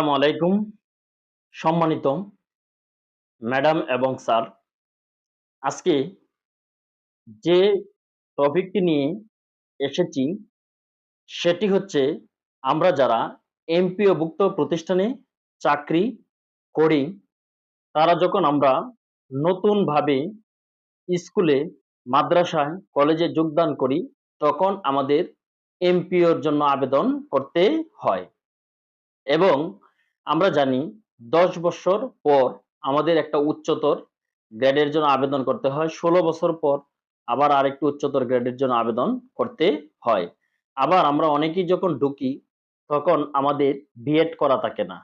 আসসালামু আলাইকুম। সম্মানিত ম্যাডাম এবং স্যার, আজকে যে টপিকটি নিয়ে এসেছি সেটি হচ্ছে আমরা যারা এমপিওভুক্ত প্রতিষ্ঠানে চাকরি করি, তারা যখন আমরা নতুনভাবে স্কুলে, মাদ্রাসায়, কলেজে যোগদান করি, তখন আমাদের এমপিওর জন্য আবেদন করতে হয়। এবং আমরা জানি ১০ বছর পর আমাদের একটা উচ্চতর গ্রেডের জন্য আবেদন করতে হয়। ১৬ বছর পর আবার আরেকটু উচ্চতর গ্রেডের জন্য আবেদন করতে হয়। আবার আমরা অনেকেই যখন ঢুকি তখন আমাদের বিএড করা থাকে না।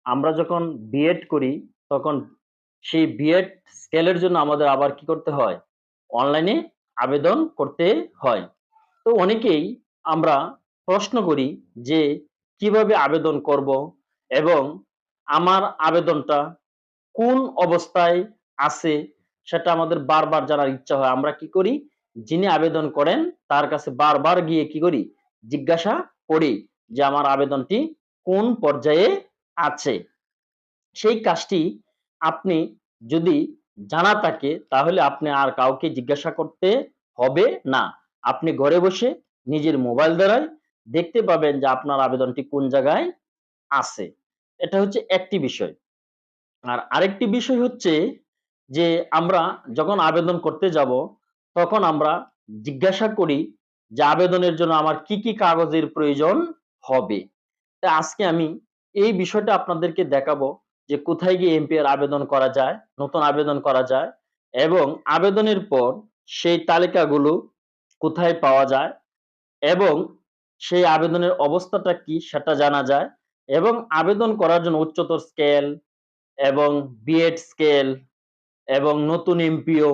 আমরা যখন বিএড করি তখন সেই বিএড স্কেলের জন্য আমাদের আবার কি করতে হয়? অনলাইনে আবেদন করতে হয়। তো অনেকেই আমরা প্রশ্ন করি যে কিভাবে আবেদন করব এবং আমার আবেদনটা কোন অবস্থায় আছে সেটা আমাদের বারবার জানার ইচ্ছা হয়। আমরা কি করি? যিনি আবেদন করেন তার কাছে বারবার গিয়ে কি করি? জিজ্ঞাসা করি যে আমার আবেদনটি কোন পর্যায়ে আছে। সেই কাজটি আপনি যদি জানা থাকে তাহলে আপনি আর কাউকে জিজ্ঞাসা করতে হবে না। আপনি ঘরে বসে নিজের মোবাইল দ্বারাই দেখতে পাবেন যে আপনার আবেদনটি কোন জায়গায় আছে। এটা হচ্ছে একটি বিষয়। আর আরেকটি বিষয় হচ্ছে যে আমরা যখন আবেদন করতে যাব তখন আমরা জিজ্ঞাসা করি যে আবেদনের জন্য আমার কি, কি কাগজের প্রয়োজন হবে। তা আজকে আমি এই বিষয়টা আপনাদেরকে দেখাবো যে কোথায় গিয়ে এমপিআর আবেদন করা যায়, নতুন আবেদন করা যায় এবং আবেদনের পর সেই তালিকাগুলো কোথায় পাওয়া যায় এবং সেই আবেদনের অবস্থাটা কি সেটা জানা যায় এবং আবেদন করার জন্য উচ্চতর স্কেল এবং বিএড স্কেল এবং নতুন এমপিও,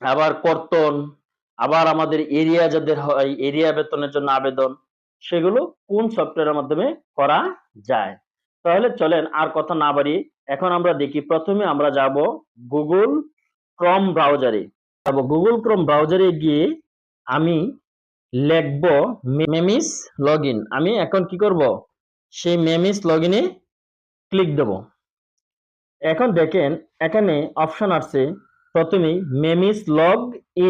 আবার কর্তন, আবার আমাদের এরিয়া যাদের হয় এরিয়া বেতনের জন্য আবেদন, সেগুলো কোন সফটওয়্যারের মাধ্যমে করা যায়। তাহলে চলেন আর কথা না বাড়িয়ে এখন আমরা দেখি প্রথমে আমরা যাব গুগল ক্রোম ব্রাউজারে। গুগল ক্রোম ব্রাউজারে গিয়ে আমি লিখব মেমিস লগইন। আমি এখন কি করব? সেই মেমিস লগইনে ক্লিক দেব। এখন দেখেন এখানে অপশন আছে প্রথমেই মেমিস লগ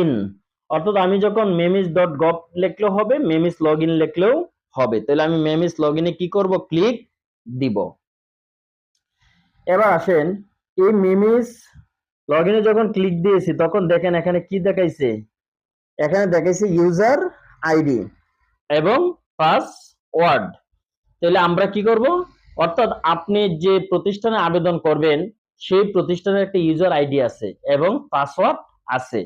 ইন, অর্থাৎ আমি যখন memis.gov লিখলেও হবে, মেমিস লগ ইন লিখলেও হবে। তাহলে আমি মেমিস লগ ইনে কি করব? ক্লিক দিব। এবার আসেন এই মেমিস লগ ইনে যখন ক্লিক দিয়েছি তখন দেখেন এখানে কি দেখাইছে? এখানে দেখাইছে ইউজার আইডি এবং পাসওয়ার্ড। তাহলে আমরা কি করব? অর্থাৎ আপনি যে প্রতিষ্ঠানে আবেদন করবেন সেই প্রতিষ্ঠানের একটা ইউজার আইডি আছে এবং পাসওয়ার্ড আছে।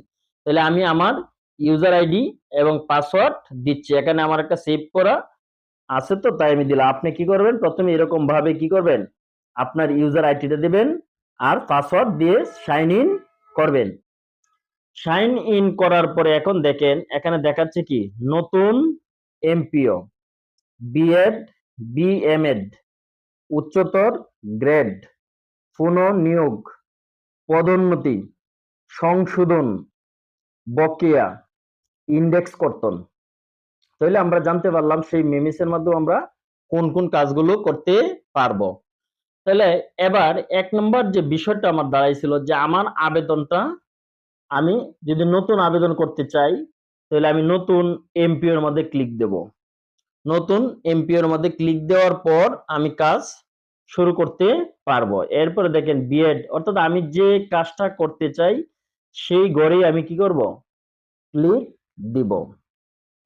তাহলে আমি আমার ইউজার আইডি এবং পাসওয়ার্ড দিচ্ছি। এখানে আমার একটা সেভ করা আছে, তো তাই আমি দিলাম। আপনি কি করবেন? প্রথমে এরকম ভাবে কি করবেন? আপনার ইউজার আইডিটা দিবেন আর পাসওয়ার্ড দিয়ে সাইন ইন করবেন। সাইন ইন করার পরে এখন দেখেন এখানে দেখাচ্ছে কি নতুন এমপিও, বিএড, বিএমএড, উচ্চতর গ্রেড, পুনঃনিয়োগ, পদোন্নতি, সংশোধন, বকেয়া, ইন্ডেক্স কর্তন। তাহলে আমরা জানতে পারলাম সেই মেমিসের মাধ্যমে আমরা কোন কোন কাজগুলো করতে পারবো। তাহলে এবার এক নম্বর যে বিষয়টা আমার দাঁড়াইছিল যে আমার আবেদনটা আমি যদি নতুন আবেদন করতে চাই তাহলে আমি নতুন এমপিওর মধ্যে ক্লিক দেব। নতুন এমপিওর মধ্যে ক্লিক দেওয়ার পর আমি কাজ শুরু করতে পারবো। এরপরে দেখেন বিএড, অর্থাৎ আমি যে কাজটা করতে চাই সেই ঘরেই আমি কি করব? ক্লিক দিব।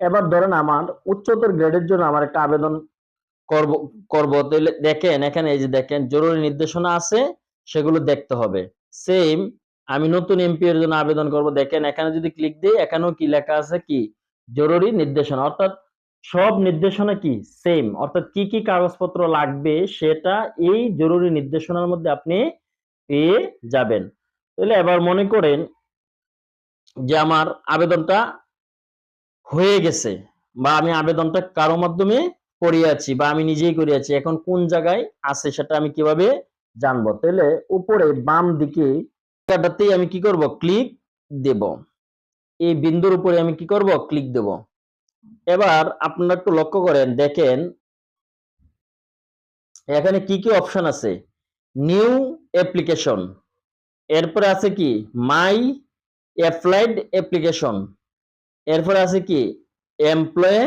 এবার ধরেন আমার উচ্চতর গ্রেডের জন্য আমার একটা আবেদন করব করব তাহলে দেখেন এখানে এই যে দেখেন জরুরি নির্দেশনা আছে, সেগুলো দেখতে হবে। সেম আমি নতুন এমপি এর জন্য আবেদন করব, দেখেন এখানে যদি ক্লিক দিই এখানেও কি লেখা আছে? কি জরুরি নির্দেশনা। অর্থাৎ সব নির্দেশনা কি সেম, অর্থাৎ কি কি কাগজপত্র লাগবে সেটা এই জরুরি নির্দেশনার মধ্যে আপনি পেয়ে যাবেন। তাহলে এবার মনে করেন যে আমার আবেদনটা হয়ে গেছে বা আমি আবেদনটা কারো মাধ্যমে করিয়াছি বা আমি নিজেই করিয়াছি, এখন কোন জায়গায় আছে সেটা আমি কিভাবে জানবো? তাহলে উপরে বাম দিকে জায়গাটাতেই আমি কি করব? ক্লিক দেব। এই বিন্দুর উপরে আমি কি করব? ক্লিক দেব। এবার আপনারা একটু লক্ষ্য করেন, দেখেন এখানে কি কি অপশন আছে? নিউ অ্যাপ্লিকেশন, এরপরে আছে কি মাই অ্যাপ্লাইড অ্যাপ্লিকেশন, এরপরে আছে কি এমপ্লয়ি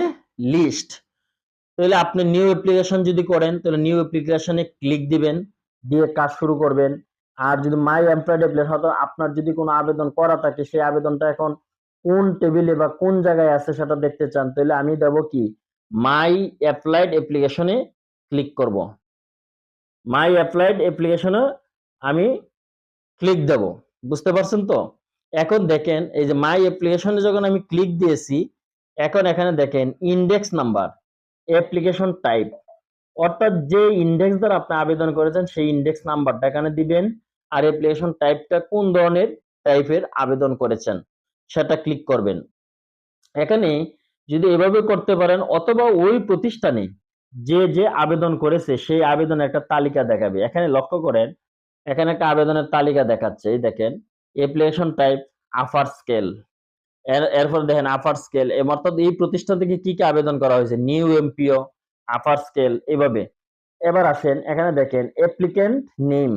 লিস্ট। তাহলে আপনি নিউ অ্যাপ্লিকেশন যদি করেন তাহলে নিউ অ্যাপ্লিকেশনে ক্লিক দিবেন, দিয়ে কাজ শুরু করবেন। আর যদি মাই এমপ্লয়েড অ্যাপ্লিকেশন, হয়তো আপনার যদি কোনো আবেদন করা থাকে সেই আবেদনটা এখন কোন টেবিলে বা কোন জায়গায় আছে সেটা দেখতে চান, তাহলে আমি দেব কি মাই অ্যাপ্লাইড অ্যাপ্লিকেশনে ক্লিক করব। মাই অ্যাপ্লাইড অ্যাপ্লিকেশনে আমি ক্লিক দেব। বুঝতে পারছেন তো? এখন দেখেন এই যে মাই অ্যাপ্লিকেশনে যখন আমি ক্লিক দিয়েছি, এখন এখানে দেখেন ইন্ডেক্স নাম্বার, অ্যাপ্লিকেশন টাইপ, অর্থাৎ যে ইন্ডেক্স দ্বারা আপনি আবেদন করেছেন সেই ইন্ডেক্স নাম্বারটা এখানে দিবেন, আর অ্যাপ্লিকেশন টাইপটা কোন ধরনের টাইপের আবেদন করেছেন সেটা ক্লিক করবেন। এখানে যদি এভাবে করতে পারেন, অথবা ওই প্রতিষ্ঠানে যে যে আবেদন করেছে সেই আবেদনের একটা তালিকা দেখাবে। এখানে লক্ষ্য করেন, এখানে একটা আবেদনের তালিকা দেখাচ্ছে, এই দেখেন অ্যাপ্লিকেশন টাইপ আপার স্কেল, এরপর দেখেন আপার স্কেল, অর্থাৎ এই প্রতিষ্ঠান থেকে কি কি আবেদন করা হয়েছে, নিউ এমপিও, আপার স্কেল, এভাবে। এবার আসেন এখানে দেখেন অ্যাপ্লিক্যান্ট নেম,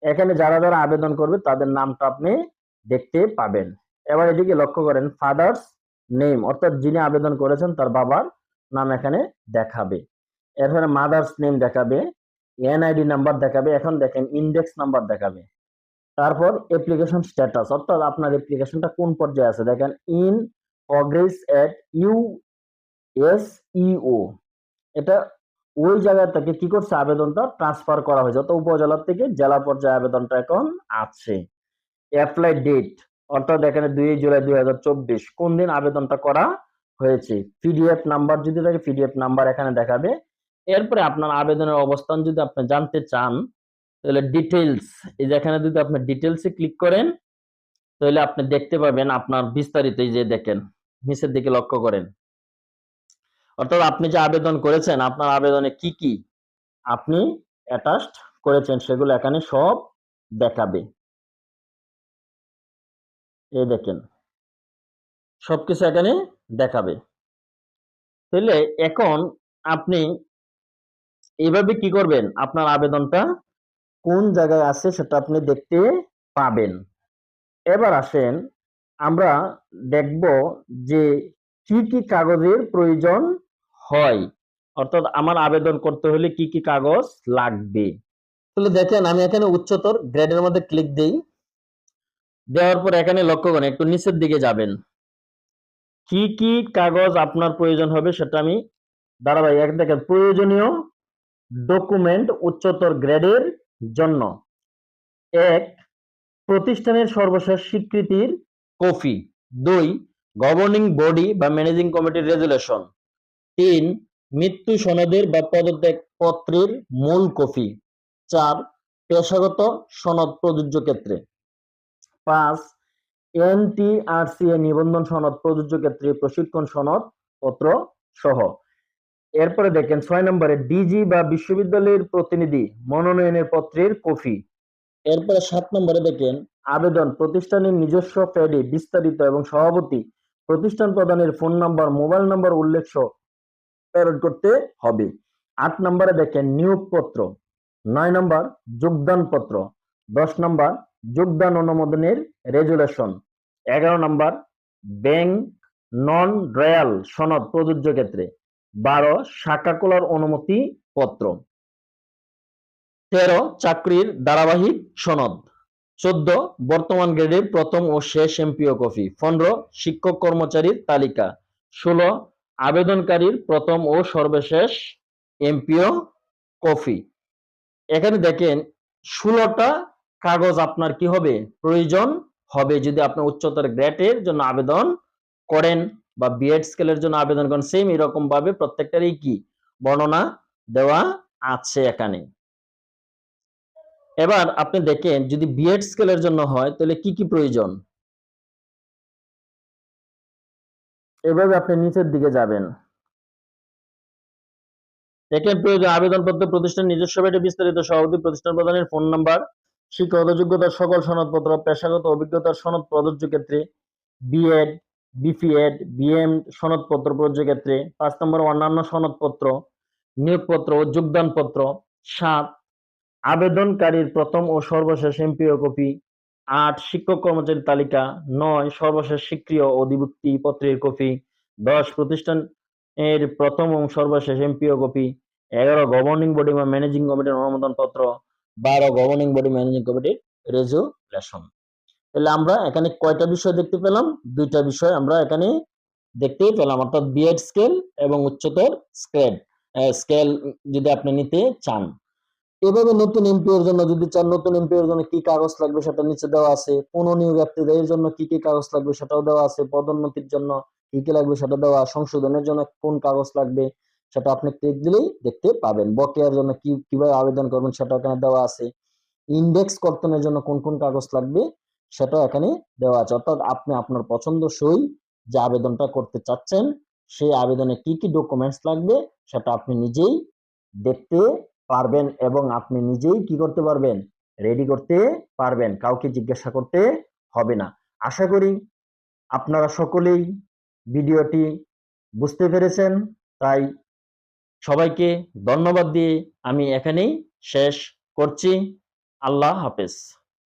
এখানে যারা যারা আবেদন করবে তাদের নামটা আপনি দেখতে পাবেন। এবার এদিকে লক্ষ্য করেন ফাদার্স নেম, অর্থাৎ যিনি আবেদন করেছেন তার বাবার নাম এখানে দেখাবে। এরপরে মাদার্স নেম দেখাবে, এনআইডি নাম্বার দেখাবে, এখন দেখেন ইন্ডেক্স নাম্বার দেখাবে। তারপর অ্যাপ্লিকেশন স্ট্যাটাস, অর্থাৎ আপনার অ্যাপ্লিকেশনটা কোন পর্যায়ে আছে, দেখেন ইন প্রগ্রেস এট ইউএসইও, এটা ওই জায়গা থেকে কি করছে আবেদনটা ট্রান্সফার করা হয়েছে, অর্থাৎ উপজেলা থেকে জেলা পর্যায়ে আবেদনটা এখন আছে। অ্যাপ্লাই ডেট, অর্থাৎ এখানে 2 জুলাই 2024 কোন দিন আবেদনটা করা হয়েছে। পিডিএফ নাম্বার যদি থাকে পিডিএফ নাম্বার এখানে দেখাবে। এরপরে আপনার আবেদনের অবস্থান যদি আপনি জানতে চান তাহলে ডিটেইলস, এই যে এখানে যদি আপনি ডিটেইলসে ক্লিক করেন তাহলে আপনি দেখতে পাবেন আপনার বিস্তারিত, এই যে দেখেন নিচের দিকে লক্ষ্য করেন, অর্থাৎ আপনি যে আবেদন করেছেন আপনার আবেদনে কি কি আপনি অ্যাটাচড করেছেন সেগুলো এখানে সব দেখাবে। এই দেখেন সবকিছু এখানে দেখাবে। তাহলে এখন আপনি এইভাবে কি করবেন, আপনার আবেদনটা কোন জায়গায় আছে সেটা আপনি দেখতে পাবেন। এবার আসেন আমরা দেখব যে কি কি কাগজের প্রয়োজন হয়, অর্থাৎ আমার আবেদন করতে হলে কি কি কাগজ লাগবে। তাহলে দেখেন আমি এখানে উচ্চতর গ্রেডের মধ্যে ক্লিক দেই, দেওয়ার পর এখানে লক্ষ্য করেন একটু নিচের দিকে যাবেন, কি কি কাগজ আপনার প্রয়োজন হবে সেটা আমি ধারাবাহিক এক দেখেন। প্রয়োজনীয় ডকুমেন্ট উচ্চতর গ্রেডের জন্য, এক প্রতিষ্ঠানের সর্বশেষ স্বীকৃতির কপি, 2 গভর্নিং বডি বা ম্যানেজিং কমিটির রেজুলেশন, 3 মৃত্যু সনদের বা পদত্যাগ পত্রের মূল কপি, 4 পেশাগত সনদ প্রযোজ্য ক্ষেত্রে, 5 এনটিআরসিএ নিবন্ধন সনদ প্রযোজ্য ক্ষেত্রে প্রশিক্ষণ সনদ পত্র সহ। এরপরে দেখেন 6 নম্বরে ডিজি বা বিশ্ববিদ্যালয়ের প্রতিনিধি মনোনয়নের পত্রের কপি। এরপরে 7 নম্বরে দেখেন আবেদন প্রতিষ্ঠানের নিজস্ব প্যাডে বিস্তারিত এবং সভাপতি প্রতিষ্ঠান প্রধানের ফোন নাম্বার মোবাইল নাম্বার উল্লেখ সহ প্রেরণ করতে হবে। 8 নম্বরে দেখেন নিয়োগপত্র, 9 নম্বর যোগদান পত্র, 10 নম্বর যোগদান অনুমোদনের রেজুলেশন, 11 নম্বর ব্যাংক নন রয়্যাল সনদ প্রযোজ্য ক্ষেত্রে, 12 শাখা খোলার অনুমতি পত্র, 13 চাকরির ধারাবাহিক সনদ, 14 বর্তমান গ্রেডের প্রথম ও শেষ এমপিও কপি, 15 শিক্ষক কর্মচারীর তালিকা, 16 আবেদনকারীর প্রথম ও সর্বশেষ এমপিও কপি। এখানে দেখেন 16টা কাগজ আপনার কি হবে প্রয়োজন হবে যদি আপনি উচ্চতর গ্রেডের জন্য আবেদন করেন বা বিএড স্কেলের জন্য আবেদন করেন, সেম এরকম ভাবে প্রত্যেকটারই কি বর্ণনা দেওয়া আছে এখানে। এবার আপনি দেখেন যদি বিএড স্কেলের জন্য হয় তাহলে কি কি প্রয়োজন, এভাবে আপনি নিচের দিকে যাবেন, দেখেন প্রয়োজন আবেদনপত্র প্রতিষ্ঠান নিজস্ব ভেটে বিস্তারিত সভাপতি প্রতিষ্ঠান প্রধানের ফোন নাম্বার, শিক্ষাগত যোগ্যতার সকল সনদপত্র, পেশাগত অভিজ্ঞতার সনদ প্রযোজ্য ক্ষেত্রে, বিএড বিপিএড বিএম সনদপত্র প্রযোজ্য ক্ষেত্রে, 5 নম্বর অন্যান্য সনদপত্র, নিয়োগপত্র ও যোগদানপত্র, 7 আবেদনকারীর প্রথম ও সর্বশেষ এমপিও কপি। 8 শিক্ষক কর্মচারীর তালিকা। 9 সর্বশেষ স্বীকৃত অধিভুক্তি পত্রের কপি। 10 প্রতিষ্ঠানের প্রথম ও সর্বশেষ এমপিও কপি। 11 গভর্নিং বডি বা ম্যানেজিং কমিটির অনুমোদন পত্র। 12 গভর্নিং বডি ম্যানেজিং কমিটির রেজুলেশন। তাহলে আমরা এখানে কয়টা বিষয় দেখতে পেলাম? 2টা বিষয় আমরা এখানে দেখতে পেলাম, অর্থাৎ বিএড স্কেল এবং উচ্চতর স্কেল যদি আপনি নিতে চান। এভাবে নতুন এমপিওর জন্য যদি চান, নতুন এমপিওর জন্য কি কাগজ লাগবে সেটা নিচে দেওয়া আছে। পুনঃনিয়োগ প্রার্থীদের জন্য কি কি কাগজ লাগবে সেটাও দেওয়া আছে। পদোন্নতির জন্য কি কি লাগবে সেটা দেওয়া। সংশোধনের জন্য কোন কাগজ লাগবে সেটা আপনি ক্লিক দিলেই দেখতে পাবেন। বকেয়ার জন্য কিভাবে আবেদন করবেন সেটা এখানে দেওয়া আছে। ইন্ডেক্স কর্তনের জন্য কোন কোন কাগজ লাগবে সেটাও এখানে দেওয়া আছে। অর্থাৎ আপনি আপনার পছন্দসই যে আবেদনটা করতে চাচ্ছেন সেই আবেদনে কি কি ডকুমেন্টস লাগবে সেটা আপনি নিজেই দেখতে পারবেন এবং আপনি নিজেই কি করতে পারবেন? রেডি করতে পারবেন। কাউকে জিজ্ঞাসা করতে হবে না। আশা করি আপনারা সকলেই ভিডিওটি বুঝতে পেরেছেন। তাই সবাইকে ধন্যবাদ দিয়ে আমি এখানেই শেষ করছি। আল্লাহ হাফেজ।